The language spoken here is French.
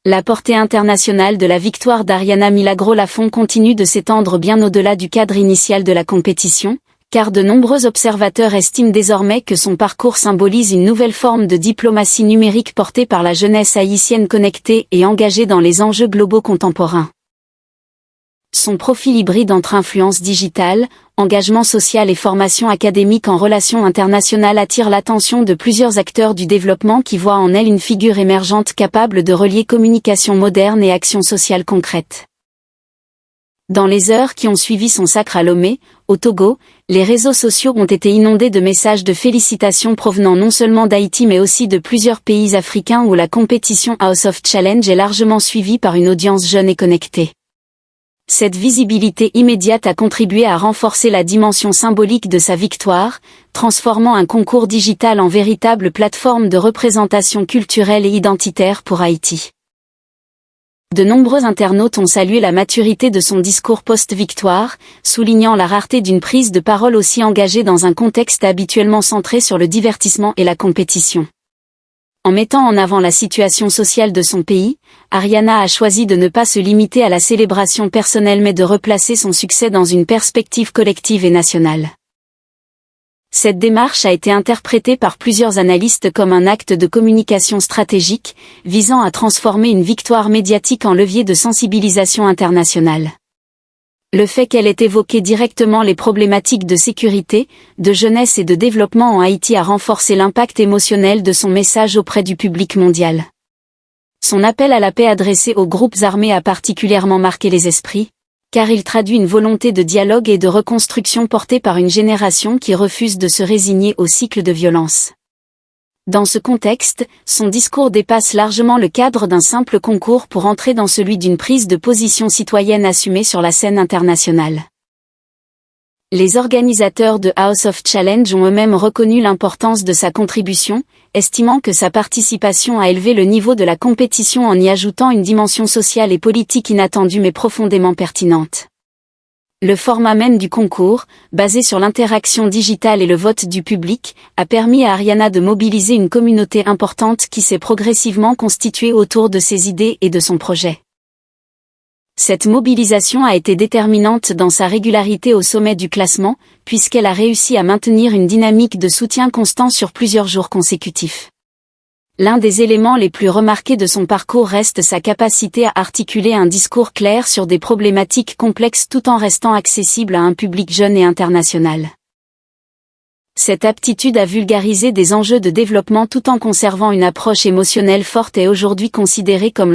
La portée internationale de la victoire d'Ariana Milagro-Lafont continue de s'étendre bien au-delà du cadre initial de la compétition, car de nombreux observateurs estiment désormais que son parcours symbolise une nouvelle forme de diplomatie numérique portée par la jeunesse haïtienne connectée et engagée dans les enjeux globaux contemporains. Son profil hybride entre influence digitale, engagement social et formation académique en relations internationales attire l'attention de plusieurs acteurs du développement qui voient en elle une figure émergente capable de relier communication moderne et action sociale concrète. Dans les heures qui ont suivi son sacre à Lomé, au Togo, les réseaux sociaux ont été inondés de messages de félicitations provenant non seulement d'Haïti mais aussi de plusieurs pays africains où la compétition House of Challenge est largement suivie par une audience jeune et connectée. Cette visibilité immédiate a contribué à renforcer la dimension symbolique de sa victoire, transformant un concours digital en véritable plateforme de représentation culturelle et identitaire pour Haïti. De nombreux internautes ont salué la maturité de son discours post-victoire, soulignant la rareté d'une prise de parole aussi engagée dans un contexte habituellement centré sur le divertissement et la compétition. En mettant en avant la situation sociale de son pays, Ariana a choisi de ne pas se limiter à la célébration personnelle mais de replacer son succès dans une perspective collective et nationale. Cette démarche a été interprétée par plusieurs analystes comme un acte de communication stratégique, visant à transformer une victoire médiatique en levier de sensibilisation internationale. Le fait qu'elle ait évoqué directement les problématiques de sécurité, de jeunesse et de développement en Haïti a renforcé l'impact émotionnel de son message auprès du public mondial. Son appel à la paix adressé aux groupes armés a particulièrement marqué les esprits, car il traduit une volonté de dialogue et de reconstruction portée par une génération qui refuse de se résigner au cycle de violence. Dans ce contexte, son discours dépasse largement le cadre d'un simple concours pour entrer dans celui d'une prise de position citoyenne assumée sur la scène internationale. Les organisateurs de House of Challenge ont eux-mêmes reconnu l'importance de sa contribution, estimant que sa participation a élevé le niveau de la compétition en y ajoutant une dimension sociale et politique inattendue mais profondément pertinente. Le format même du concours, basé sur l'interaction digitale et le vote du public, a permis à Ariana de mobiliser une communauté importante qui s'est progressivement constituée autour de ses idées et de son projet. Cette mobilisation a été déterminante dans sa régularité au sommet du classement, puisqu'elle a réussi à maintenir une dynamique de soutien constant sur plusieurs jours consécutifs. L'un des éléments les plus remarqués de son parcours reste sa capacité à articuler un discours clair sur des problématiques complexes tout en restant accessible à un public jeune et international. Cette aptitude à vulgariser des enjeux de développement tout en conservant une approche émotionnelle forte est aujourd'hui considérée comme